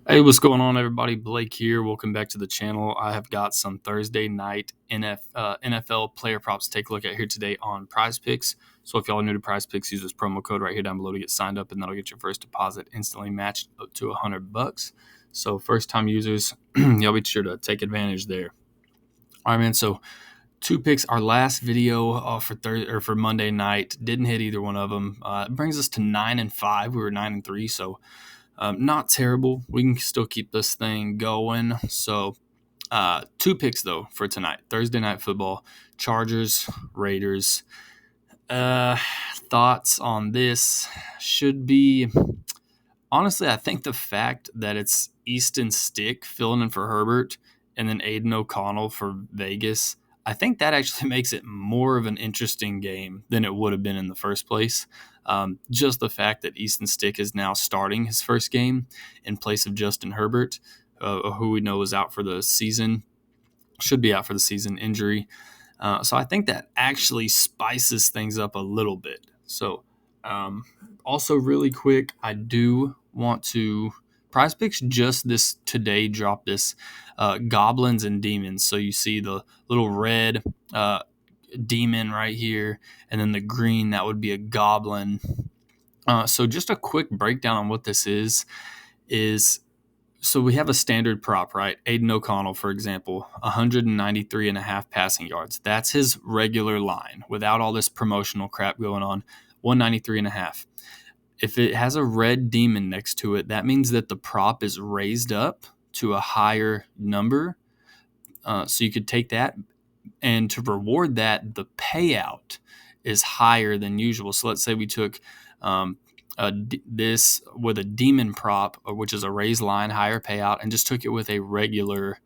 Hey, what's going on, everybody? Blake here. Welcome back to the channel. I have got some Thursday night NFL player props to take a look at here today on PrizePicks. So if y'all are new to PrizePicks, use this promo code right here down below to get signed up, and that'll get your first deposit instantly matched up to $100. So first-time users, y'all be sure to take advantage there. All right, man. So two picks. Our last video for Monday night didn't hit either one of them. It brings us to 9-5. We were 9-3, so. Not terrible. We can still keep this thing going. So, two picks, though, for tonight. Thursday night football. Chargers, Raiders. Thoughts on this should be, honestly, I think the fact that it's Easton Stick filling in for Herbert and then Aiden O'Connell for Vegas, I think that actually makes it more of an interesting game than it would have been in the first place. Just the fact that Easton Stick is now starting his first game in place of Justin Herbert, who we know is out for the season, should be out for the season, injury. So I think that actually spices things up a little bit. So also really quick, I do want to PrizePicks just this today dropped this goblins and demons. So you see the little red demon right here, and then the green, that would be a goblin. So just a quick breakdown on what this is so we have a standard prop, right? Aiden O'Connell, for example, 193.5 passing yards. That's his regular line without all this promotional crap going on. 193.5. If it has a red demon next to it, that means that the prop is raised up to a higher number. So you could take that, and to reward that, the payout is higher than usual. So let's say we took this with a demon prop, which is a raised line, higher payout, and just took it with a regular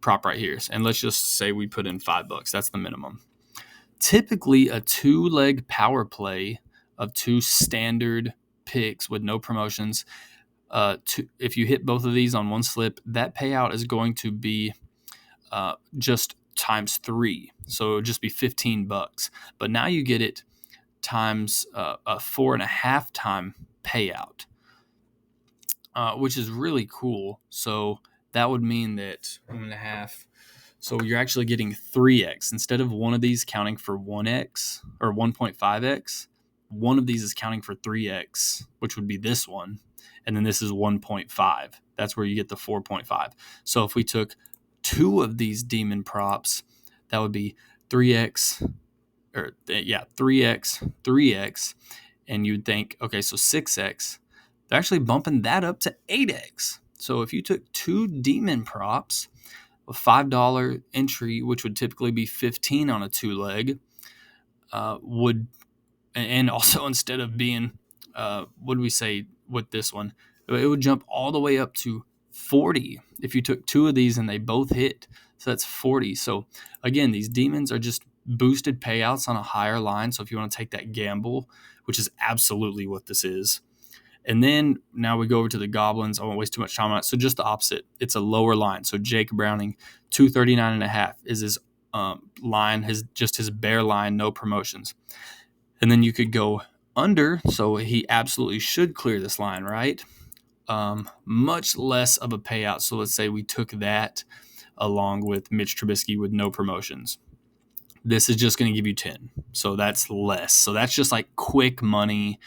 prop right here. And let's just say we put in $5. That's the minimum. Typically, a two-leg power play of two standard picks with no promotions. If you hit both of these on one slip, that payout is going to be just times 3. So it would just be $15. But now you get it times a 4.5 time payout, which is really cool. So that would mean that 1.5. So you're actually getting 3x instead of one of these counting for 1x or 1.5x. One of these is counting for 3x, which would be this one, and then this is 1.5. That's where you get the 4.5. So if we took two of these demon props, that would be 3x, 3x, and you'd think, okay, so 6x. They're actually bumping that up to 8x. So if you took two demon props, a $5 entry, which would typically be 15 on a two-leg, and also instead of being, what do we say with this one? It would jump all the way up to 40 if you took two of these and they both hit. So that's 40. So again, these demons are just boosted payouts on a higher line. So if you want to take that gamble, which is absolutely what this is. And then now we go over to the goblins. I won't waste too much time on it. So just the opposite. It's a lower line. So Jake Browning, 239.5 is his line, his bare line, no promotions. And then you could go under. So he absolutely should clear this line, right? Much less of a payout. So let's say we took that along with Mitch Trubisky with no promotions. This is just going to give you 10. So that's less. So that's just like quick money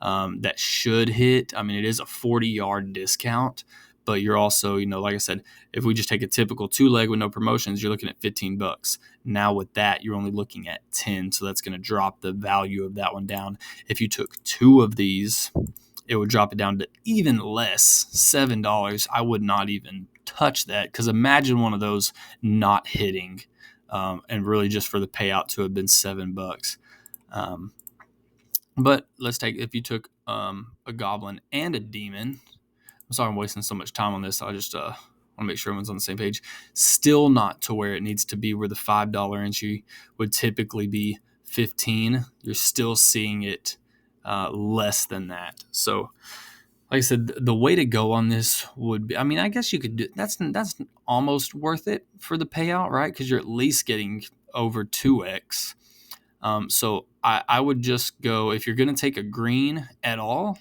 that should hit. I mean, it is a 40-yard discount, but you're also, like I said, if we just take a typical two-leg with no promotions, you're looking at $15. Now with that, you're only looking at 10. So that's going to drop the value of that one down. If you took two of these, it would drop it down to even less, $7. I would not even touch that, because imagine one of those not hitting, and really just for the payout to have been $7. But let's take, if you took a goblin and a demon, I'm sorry I'm wasting so much time on this. I just want to make sure everyone's on the same page. Still not to where it needs to be, where the $5 entry would typically be 15. You're still seeing it less than that. So like I said, the way to go on this would be, I mean, I guess you could do, that's almost worth it for the payout, right? Because you're at least getting over 2x. So I would just go, if you're going to take a green at all,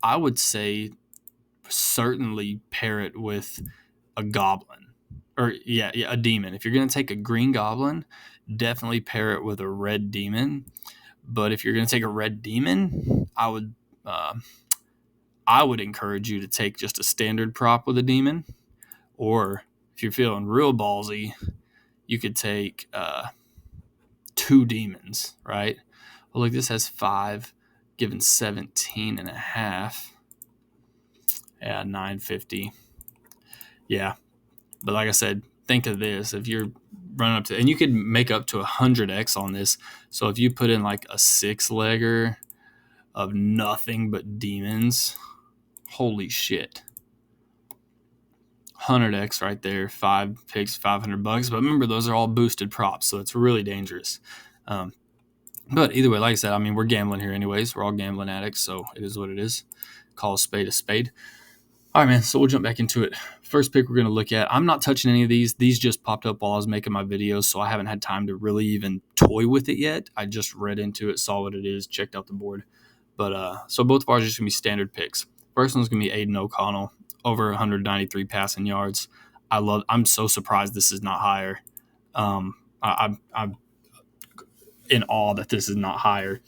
I would say certainly pair it with a goblin, or a demon. If you're going to take a green goblin, definitely pair it with a red demon. But if you're going to take a red demon, uh, I would encourage you to take just a standard prop with a demon. Or if you're feeling real ballsy, you could take 2 demons, right? Well, look, this has 5, given 17 and a half. Yeah, 950. Yeah, but like I said, think of this: if you're running up to, and you could make up to 100x on this. So if you put in like a 6-legger of nothing but demons, holy shit, 100x right there, 5 picks, $500. But remember, those are all boosted props, so it's really dangerous. But either way, like I said, I mean, we're gambling here anyways. We're all gambling addicts, so it is what it is. Call a spade a spade. All right, man, so we'll jump back into it. First pick we're going to look at, I'm not touching any of these. These just popped up while I was making my videos, so I haven't had time to really even toy with it yet. I just read into it, saw what it is, checked out the board. But so both of ours are just going to be standard picks. First one's going to be Aiden O'Connell, over 193 passing yards. I'm so surprised this is not higher. I'm in awe that this is not higher.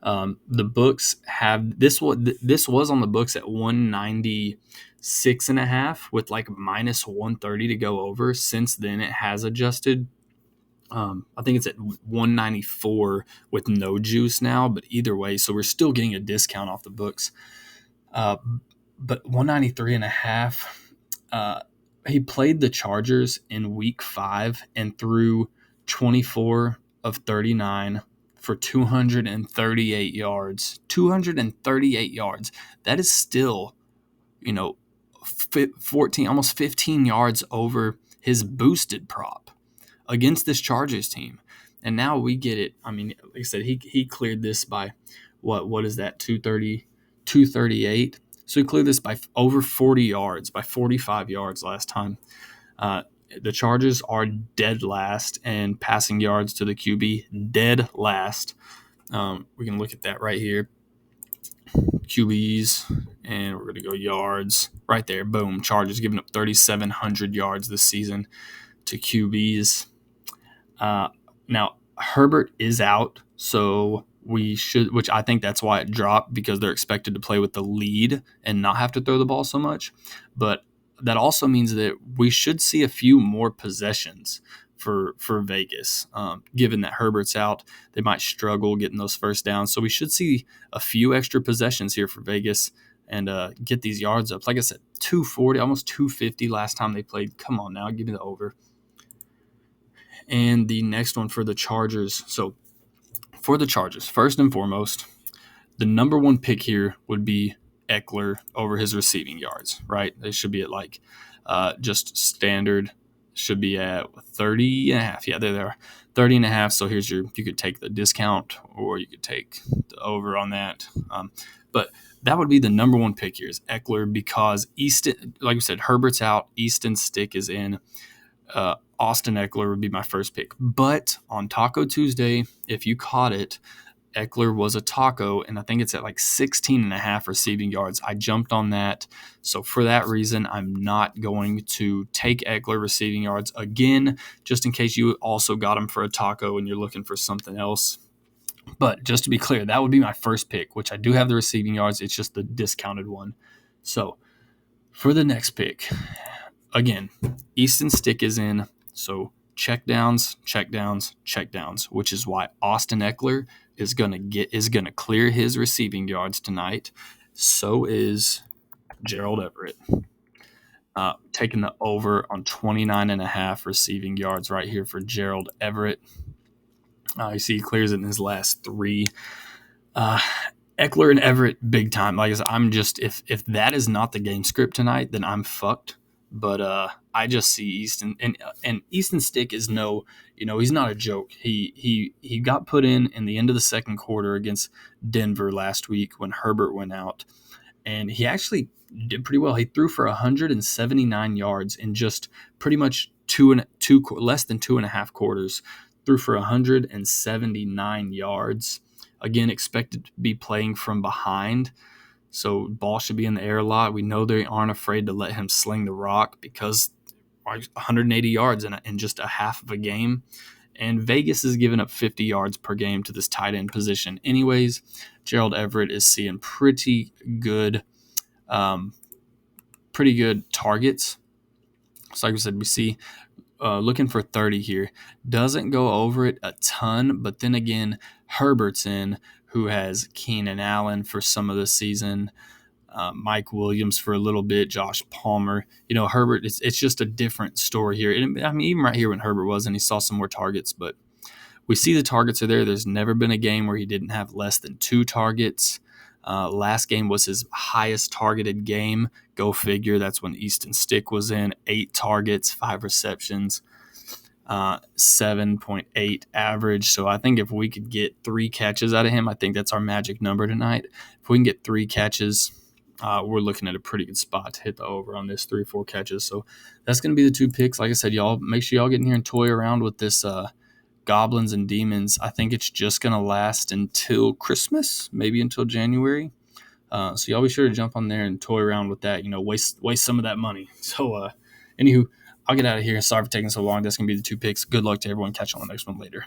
The books have this was on the books at 196.5 with like minus 130 to go over. Since then, it has adjusted. I think it's at 194 with no juice now, but either way, so we're still getting a discount off the books. But 193.5. He played the Chargers in week 5 and threw 24 of 39 for 238 yards. 238 yards. That is still, 14, almost 15 yards over his boosted prop against this Chargers team. And now we get it. I mean, like I said, he cleared this by what is that? 238. So he cleared this by over 40 yards, by 45 yards last time. The Chargers are dead last in passing yards to the QB, dead last. We can look at that right here. QBs, and we're going to go yards right there. Boom. Chargers giving up 3,700 yards this season to QBs. Now, Herbert is out, so we should, which I think that's why it dropped, because they're expected to play with the lead and not have to throw the ball so much. But that also means that we should see a few more possessions for Vegas. Given that Herbert's out, they might struggle getting those first downs. So we should see a few extra possessions here for Vegas and get these yards up. Like I said, 240, almost 250 last time they played. Come on now, give me the over. And the next one for the Chargers. So for the Chargers, first and foremost, the number one pick here would be Eckler over his receiving yards, right? They should be at like just standard, should be at 30.5. Yeah, there they are, 30.5. So here's you could take the discount or you could take the over on that. But that would be the number one pick here is Eckler, because Easton, like I said, Herbert's out, Easton's stick is in. Austin Eckler would be my first pick. But on Taco Tuesday, if you caught it, Eckler was a taco, and I think it's at like 16.5 receiving yards. I jumped on that. So for that reason, I'm not going to take Eckler receiving yards again, just in case you also got him for a taco and you're looking for something else. But just to be clear, that would be my first pick, which I do have the receiving yards. It's just the discounted one. So for the next pick, again, Easton stick is in. So check downs, which is why Austin Eckler is gonna clear his receiving yards tonight. So is Gerald Everett. Taking the over on 29.5 receiving yards right here for Gerald Everett. You see he clears it in his last 3. Eckler and Everett, big time. Like I said, I'm just, if that is not the game script tonight, then I'm fucked. But I just see Easton, and Easton stick is he's not a joke. He got put in the end of the second quarter against Denver last week when Herbert went out, and he actually did pretty well. He threw for 179 yards in just pretty much less than 2.5 quarters. Threw for 179 yards. Again, expected to be playing from behind. So ball should be in the air a lot. We know they aren't afraid to let him sling the rock because 180 yards in just a half of a game. And Vegas is giving up 50 yards per game to this tight end position. Anyways, Gerald Everett is seeing um, pretty good targets. So like I said, we see looking for 30 here. Doesn't go over it a ton, but then again, Herbert's in, who has Keenan Allen for some of the season, Mike Williams for a little bit, Josh Palmer. Herbert, it's just a different story here. Even right here when Herbert was, and he saw some more targets, but we see the targets are there. There's never been a game where he didn't have less than 2 targets. Last game was his highest targeted game. Go figure. That's when Easton Stick was in. 8 targets, 5 receptions, 7.8 average. So I think if we could get 3 catches out of him, I think that's our magic number tonight. If we can get 3 catches, we're looking at a pretty good spot to hit the over on this 3 or 4 catches. So that's going to be the 2 picks. Like I said, y'all make sure y'all get in here and toy around with this Goblins and Demons. I think it's just going to last until Christmas, maybe until January. So y'all be sure to jump on there and toy around with that. Waste some of that money. So, anywho, I'll get out of here. Sorry for taking so long. That's going to be the 2 picks. Good luck to everyone. Catch you on the next one later.